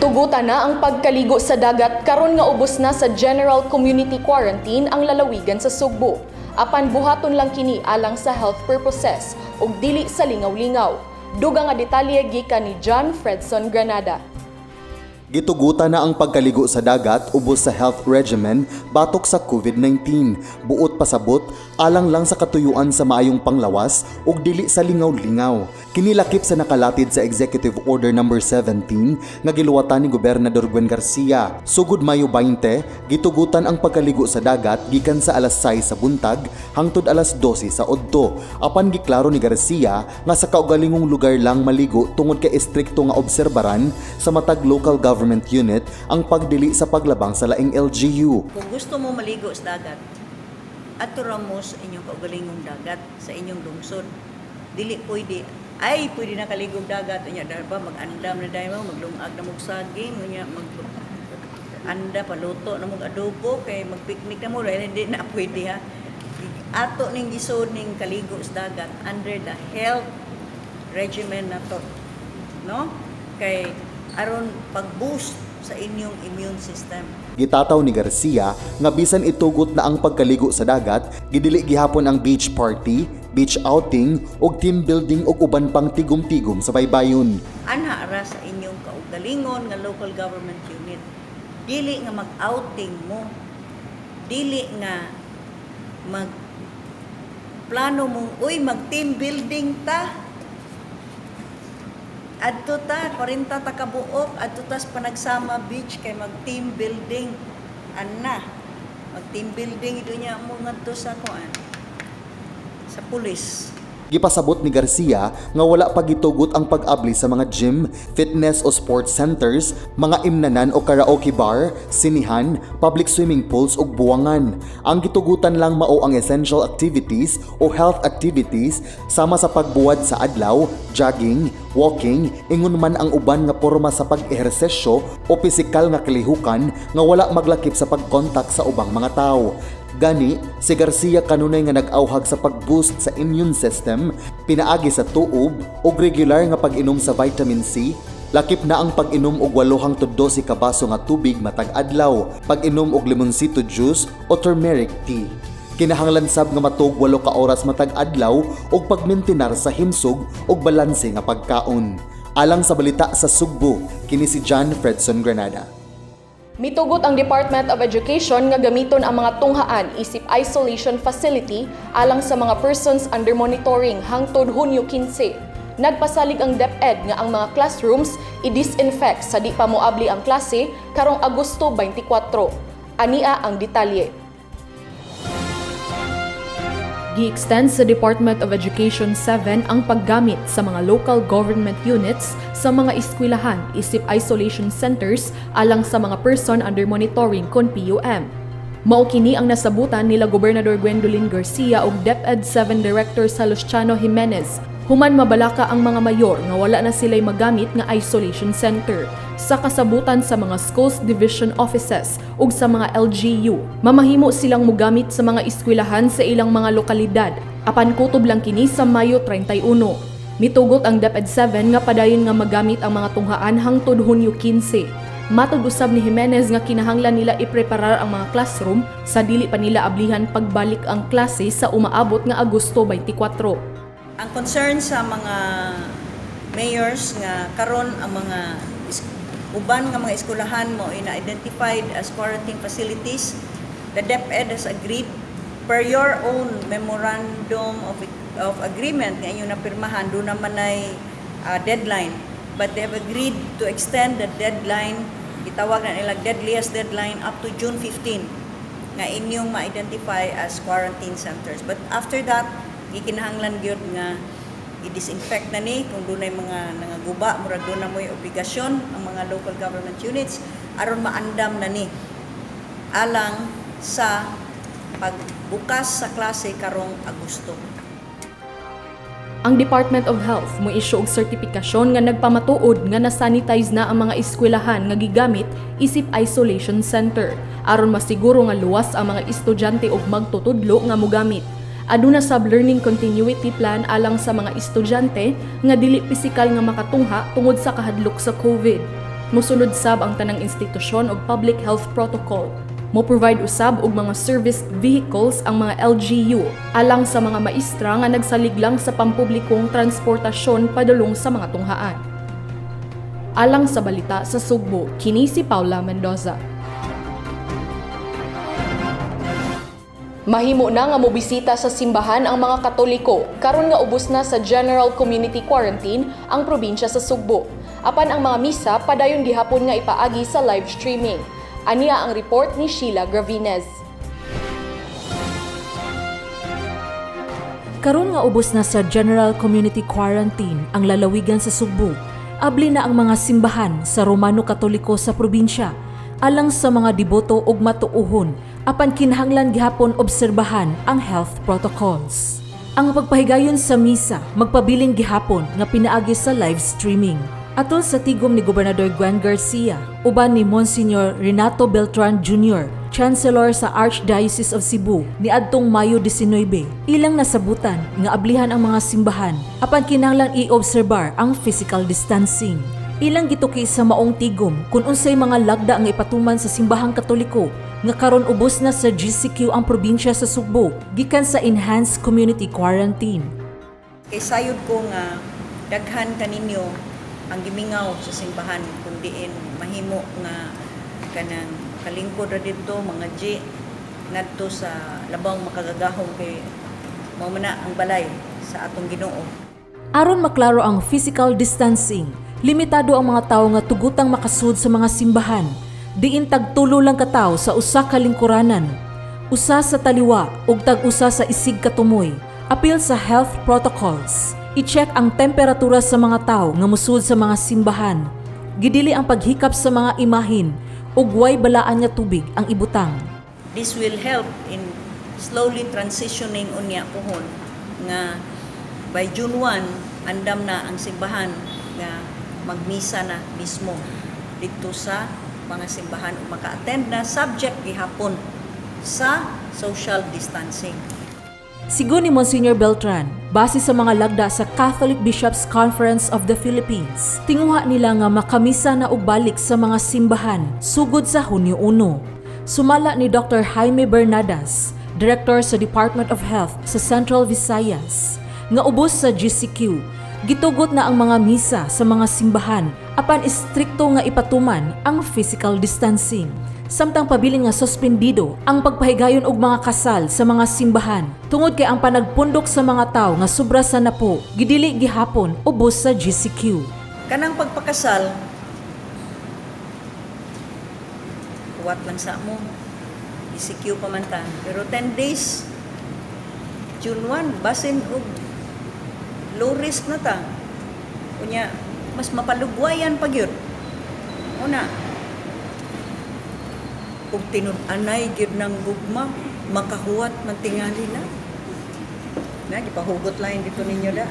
Tugutan na ang pagkaligo sa dagat karon nga ubos na sa General Community Quarantine ang lalawigan sa Sugbo. Apan buhaton lang kini alang sa health purposes ug dili sa lingaw-lingaw. Dugang nga detalye gikan ni John Fredson Granada. Gitugutan na ang pagkaligo sa dagat ubos sa health regimen batok sa COVID-19. Buot pasabot, alang lang sa katuyuan sa maayong panglawas ug dili sa lingaw-lingaw. Kinilakip sa nakalatid sa Executive Order No. 17 nga giluwatan ni Gobernador Gwen Garcia. Sugod Mayo 20, gitugutan ang pagkaligo sa dagat gikan sa alas 6 sa buntag hangtod alas 12 sa udto. Apan giklaro ni Garcia nga sa kaugalingong lugar lang maligo tungod kay istrikto nga obserbaran sa matag local government unit ang pagdili sa paglabang sa laing LGU. Kung gusto mo maligo sa dagat, atura mo sa inyong kaugalingong dagat sa inyong lungsod. Dili pwede na kaligog dagat unya dahil ba mag-andam na dahil mo maglungag na mog saging unya anda paluto na mog adobo kay magpiknik na mo dahil hindi na pwede ha. Ato ning gisod ning kaligo sa dagat under the health regimen na to, no? Kay aron pag-boost sa inyong immune system. Gitataw ni Garcia nga bisan itugot na ang pagkaligo sa dagat, gidili gihapon ang beach party, beach outing ug team building ug uban pang tigom-tigom sa baybayon. Ana ara sa inyong kaugalingon nga local government unit. Dili nga mag-outing mo. Dili nga plano mong mag-team building ta. Adto ta 40 ta kabuok, adto tas panagsama beach kay mag-team building. Ana, mag-team building ito niya mo ngadto sa kuan. Sa pulis. Gipasabot ni Garcia nga wala pa gitugot ang pag-abli sa mga gym, fitness o sports centers, mga imnanan o karaoke bar, sinihan, public swimming pools ug buwangan. Ang gitugutan lang mao ang essential activities o health activities sama sa pagbuwad sa adlaw, jogging, walking, ingon man ang uban nga porma sa pag-ehersesyo o pisikal nga kalihukan nga wala maglakip sa pagkontak sa ubang mga tawo. Gani, si Garcia kanunay nga nag-auhag sa pag-boost sa immune system, pinaagi sa tuob ug regular nga pag-inom sa vitamin C, lakip na ang pag-inom og 8 hangtod 12 ka baso nga tubig matag adlaw, pag-inom og limonsito juice o turmeric tea. Kinahanglan sab nga matug 8 ka oras matag adlaw ug pagmintinar sa himsog ug balanse nga pagkaon. Alang sa balita sa Sugbo, kini si John Fredson Granada. Mitugot ang Department of Education nga gamiton ang mga tunghaan isip isolation facility alang sa mga persons under monitoring hangtod Hunyo 15. Nagpasalig ang DepEd nga ang mga classrooms i-disinfect sa di pa moabli ang klase karong Agosto 24. Ania ang detalye. Gi-extend sa Department of Education 7 ang paggamit sa mga local government units sa mga eskwelahan isip isolation centers alang sa mga person under monitoring kon PUM. Mao kini ang nasabutan nila Gobernador Gwendolyn Garcia ug DepEd 7 Director Salustiano Jimenez. Human mabalaka ang mga mayor nga wala na sila'y magamit nga isolation center sa kasabutan sa mga schools division offices ug sa mga LGU. Mamahimo silang mogamit sa mga eskwelahan sa ilang mga lokalidad. Apan kutob lang kini sa Mayo 31. Mitugot ang DepEd 7 nga padayon nga magamit ang mga tunghaan hangtod Hunyo 15. Matud usab ni Jimenez nga kinahanglan nila ipreparar ang mga classroom sa dili pa nila ablihan pagbalik ang klase sa umaabot nga Agosto 24. Ang concern sa mga mayors nga karon ang mga uban nga mga eskwelahan mo ina-identified as quarantine facilities, the DepEd has agreed per your own memorandum of agreement nga inyo napirmahan do naman ay deadline, but they have agreed to extend the deadline, itawag na nila deadliest deadline up to June 15 nga inyong ma-identify as quarantine centers. But after that, gikinahanglan gyud nga i-disinfect na ni kung dunay mga nangaguba murag do na moy obligasyon ang mga local government units aron maandam na ni alang sa pagbukas sa klase karong Agosto. Ang Department of Health mo issue og sertipikasyon nga nagpamatuod nga na-sanitize na ang mga eskwelahan nga gigamit isip isolation center aron masiguro nga luwas ang mga estudyante og magtutudlo nga mogamit. Aduna sab learning continuity plan alang sa mga estudyante nga dili pisikal nga makatungha tungod sa kahadlok sa COVID. Mosunod sab ang tanang institusyon og public health protocol. Mo-provide usab og mga service vehicles ang mga LGU alang sa mga maestra nga nagsalig lang sa pampublikong transportasyon padulong sa mga tunghaan. Alang sa balita sa Sugbo, kini si Paula Mendoza. Mahimo na nga mobisita sa simbahan ang mga Katoliko karon nga ubos na sa General Community Quarantine ang probinsya sa Sugbo. Apan ang mga misa padayon gihapon nga ipaagi sa live streaming. Aniya ang report ni Sheila Gravinez. Karon nga ubos na sa General Community Quarantine ang lalawigan sa Sugbo. Abli na ang mga simbahan sa Romano Katoliko sa probinsya alang sa mga deboto ug matuuhon apan kinahanglan gihapon obserbahan ang health protocols. Ang pagpahigayon sa misa magpabiling gihapon nga pinaagi sa live streaming. Atol sa tigom ni Gobernador Gwen Garcia, uban ni Monsignor Renato Beltran Jr., Chancellor sa Archdiocese of Cebu ni adtong Mayo 19, ilang nasabutan nga ablihan ang mga simbahan apan kinahanglan i-obserbar ang physical distancing. Ilang gituki sa maong tigom kung unsay mga lagda ang ipatuman sa simbahang Katoliko nga karon ubos na sa GCQ ang probinsya sa Sugbo gikan sa Enhanced Community Quarantine. Kay sayod ko nga daghan kaninyo ang gimingaw sa simbahan kundiin mahimo nga kanang kalingkod ra didto mga G ngadto sa labang makagagahom kay mao man na ang balay sa atong Ginoo. Aron maklaro ang physical distancing, limitado ang mga tawo nga tugutang makasud sa mga simbahan. Diin tagtulo lang ka tawo sa usa ka lingkuranan, usa sa taliwa ug tag-usa sa isig katumoy. Apil sa health protocols. I-check ang temperatura sa mga tawo nga musud sa mga simbahan. Gidili ang paghikap sa mga imahin ug way balaan nga tubig ang ibutang. This will help in slowly transitioning unya pohon nga by June 1 andam na ang simbahan nga magmisa na mismo dito sa mga simbahan ug maka-attend na subject gihapon sa social distancing. Sigo ni Monsignor Beltran, base sa mga lagda sa Catholic Bishops Conference of the Philippines, tinguha nila nga makamisa na og balik sa mga simbahan sugod sa Hunyo 1. Sumala ni Dr. Jaime Bernadas, Director sa Department of Health sa Central Visayas, nga ubos sa GCQ, gitugot na ang mga misa sa mga simbahan apan istrikto nga ipatuman ang physical distancing. Samtang pabiling nga suspendido ang pagpahigayon og mga kasal sa mga simbahan tungod kay ang panagpundok sa mga tawo nga sobra sa napo gidili gihapon ubos sa GCQ. Kanang pagpakasal kuwat lang sa mo GCQ pa man ta pero 10 days June 1 basin og low risk na ta unya mas mapalugwayan pa gyud una kung tinud-anay gyud ng gugma makahuwat man tingali na gipahugot lang dito ninyo da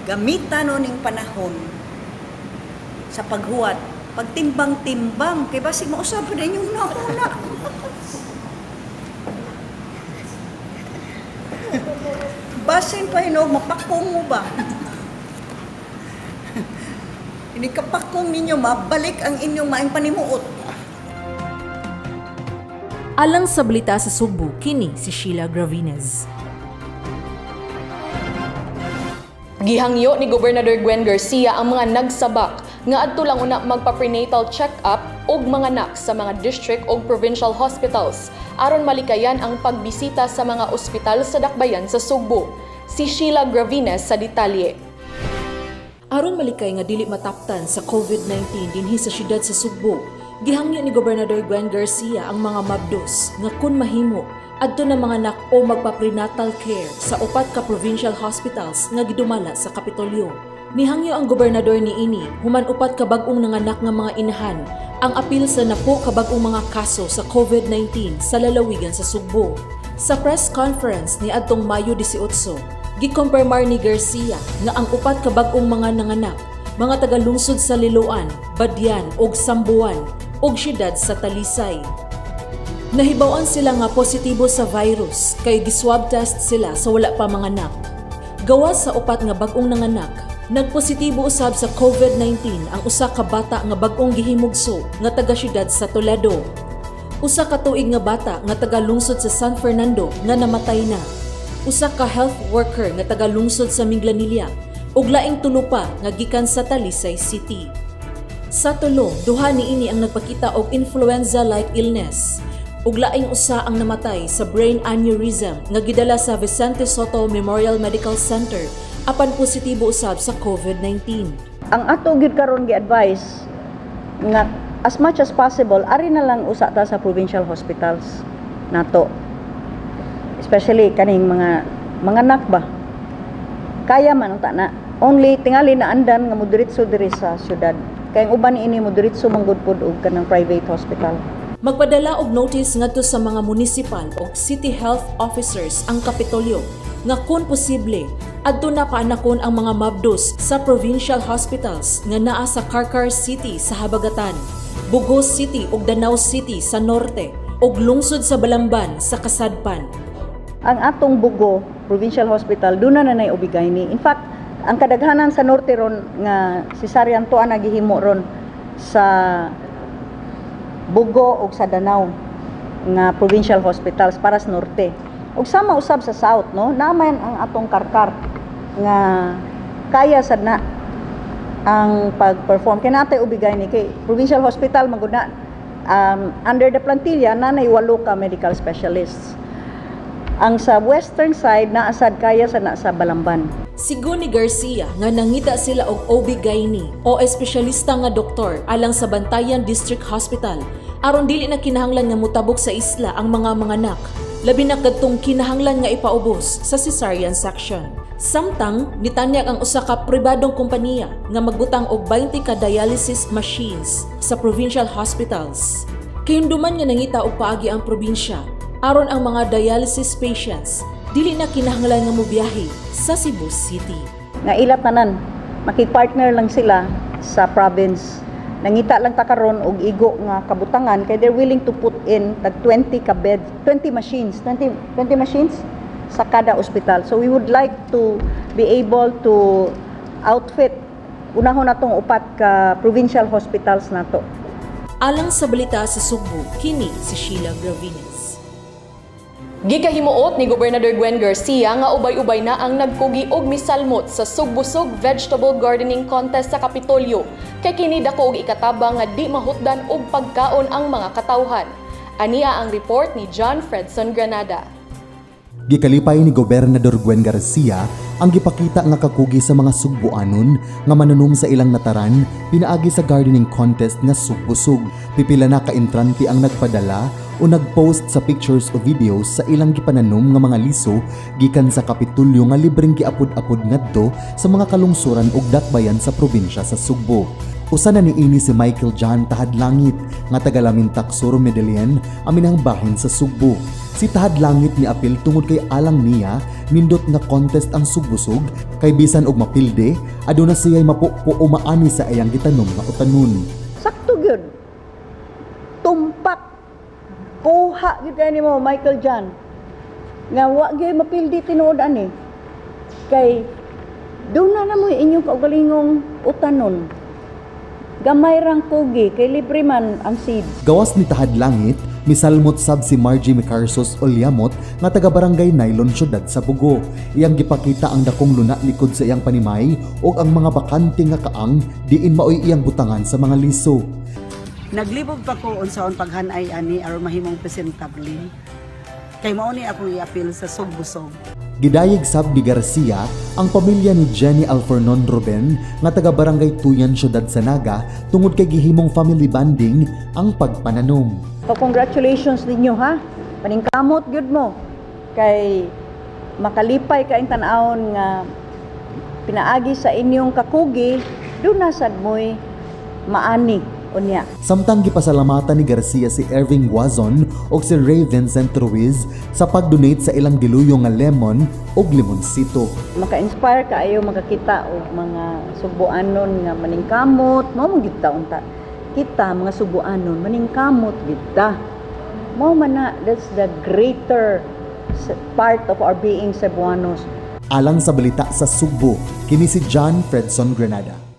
gamitan no ning panahon sa paghuwat pagtimbang-timbang kay basig mausab pa din yung nauna basin pa yun mapakong mo ba hindi kapakong ninyo mabalik ang inyong maing panimuot. Alang sa balita sa Sugbo, kini si Sheila Gravinez. Gihangyo ni Gobernador Gwen Garcia ang mga nagsabak nga adto lang una magpa-prenatal check-up og mga anak sa mga district o provincial hospitals aron malikayan ang pagbisita sa mga ospital sa dakbayan sa Sugbo. Si Sheila Gravinez sa detalye. Aron malikay nga dili mataptan sa COVID-19 dinhi sa syudad sa Sugbo, gihangyo ni Gobernador Gwen Garcia ang mga mabdos nga kun mahimo adto na mga anak o magpa-prenatal care sa upat ka provincial hospitals nga gidumala sa Kapitolyo. Nihangyo ang gobernador niini human upat ka bag-ong nanganak nga mga inahan ang apil sa napo ka bag-ong mga kaso sa COVID-19 sa lalawigan sa Sugbo. Sa press conference ni adtong Mayo 18, gikumpirmar ni Garcia nga ang upat ka bag-ong mga nanganak, mga tagalungsod sa Liloan, Badyan ug Sambuan ug siyudad sa Talisay. Nahibawan sila nga positibo sa virus kay giswab test sila sa wala pa manganak. Gawas sa upat nga bag-ong nanganak, Nagpositibo usab sa COVID-19 ang usa ka bata nga bag-ong gihimugso nga taga siyudad sa Toledo. Usa ka tuig nga bata nga taga lungsod sa San Fernando nga namatay na. Usa ka health worker nga taga lungsod sa Minglanilla ug laing tulo pa nga gikan sa Talisay City. Sa tulo, duha niini ang nagpakita og influenza-like illness. Ug laing usa ang namatay sa brain aneurysm nga gidala sa Vicente Soto Memorial Medical Center apan positibo usab sa COVID-19. Ang ato gyud karon gi-advise nga as much as possible ari na lang usa ta sa provincial hospitals nato. Especially kaning mga anak ba. Kaya man unta na. Only tingali na andan nga moderitso diri sa syudad. Kay ang uban ini moderitso manggod pod og kanang private hospital. Magpadala og notice ngadto sa mga municipal o city health officers ang Kapitolyo nga kung posible adto na paanakon ang mga mabdos sa provincial hospitals nga naa sa Carcar City sa Habagatan, Bugos City ug Danau City sa norte ug lungsod sa Balamban sa Kasadpan. Ang atong Bugo Provincial Hospital duna na nay ubigay ni. In fact, ang kadaghanan sa norte ron nga cesarean to ana gihimo ron sa Bugo ug sa Danau nga provincial hospitals para sa norte. Ug sama usab sa south, no, naman ang atong Karkar nga kaya sad na ang pag-perform kay natay ubigay ni kay provincial hospital magud na under the plantilla nanay 8 ka medical specialists. Ang sa western side naasad kaya sa na sa Balamban. Sigo ni Garcia nga nangita sila og OB-GYN o espesyalista nga doktor alang sa Bantayan District Hospital aron dili na kinahanglan nga mutabok sa isla ang mga manganak. Labi na kadtong kinahanglan nga ipaubos sa cesarean section. Samtang nitanyag ang usa ka pribadong kompanya nga magbutang og 20 ka dialysis machines sa provincial hospitals. Kayunduman nga nangita og paagi ang probinsya aron ang mga dialysis patients dili na kinahanglan nga mobiyahe sa Cebu City. Nga ilat tanan makipart-partner lang sila sa province. Nangita lang ta karon og igo nga kabutangan kay they're willing to put in tag 20 ka beds, 20 machines sa kada ospital. So we would like to be able to outfit unahon natong 4 ka provincial hospitals nato. Alang sa balita sa Subo, kini si Sheila Gravines. Gikahimuot ni Gobernador Gwen Garcia nga ubay-ubay na ang nagkugi og misalmot sa Sugbusog Vegetable Gardening Contest sa Kapitolyo. Kay kini dako og ikatabang nga di mahutdan og pagkaon ang mga katawhan. Ania ang report ni John Fredson Granada. Gikalipay ni Gobernador Gwen Garcia ang gipakita nga kakugi sa mga Sugbuanon nga mananom sa ilang nataran pinaagi sa gardening contest nga Sugbusog. Pipila na ka entrante ang nagpadala o nagpost sa pictures o videos sa ilang gipananom nga mga liso gikan sa Kapitolyo nga libreng giapod-apod ngadto sa mga kalungsuran ug dakbayan sa probinsya sa Sugbo. Usa na niini si Michael John Tahadlangit nga taga-Lamintac Sur Medellin aminang bahin sa Sugbo. Si Tahadlangit ni apil tungod kay alang niya nindot nga contest ang Sugbusog kay bisan og mapilde aduna siya'y mapupo o maani sa iyang gitanom nga utanon. Sakto gyud. Tumpak kuha gyud kay nimo Michael John. Nga wa gyud mapildi tinuod ani. Kay doon na mo inyong kaugalingong utanon. Gamay rang kugi kay libre man ang seeds. Gawas ni Tahadlangit, misalmot sab si Margie Micarsos Olyamot nga taga Barangay Nailon Syudad sa Bugo. Iyang gipakita ang dakong luna likod sa iyang panimay ug ang mga bakante nga kaang diin maoy iyang butangan sa mga liso. Naglibog pa ko unsaon paghanay ani aron mahimong presentable. Kay mao ni akong i-appeal sa Sugbusog. Gidayeg sab ni Garcia ang pamilya ni Jenny Alfornon Ruben nga taga Barangay Tuyan Syudad sa Naga tungod kay gihimong family bonding ang pagpananom. So congratulations ninyo ha. Paningkamot gyud mo kay makalipay ka ing tan-awon nga pinaagi sa inyong kakugi do na sad moy maani unya. Samtang gipasalamatan ni Garcia si Erving Guazon o si Ray Vincent Ruiz sa pag-donate sa ilang diluyo nga lemon o limonsito. Maka-inspire ka ayo makakita og mga Subuanon nga maningkamot, mao man gyud ta unta. Kita mga Subuanon maningkamot gyud ta. Mao man na, that's the greater part of our being Cebuanos. Alang sa balita sa Sugbo, kini si John Fredson Granada.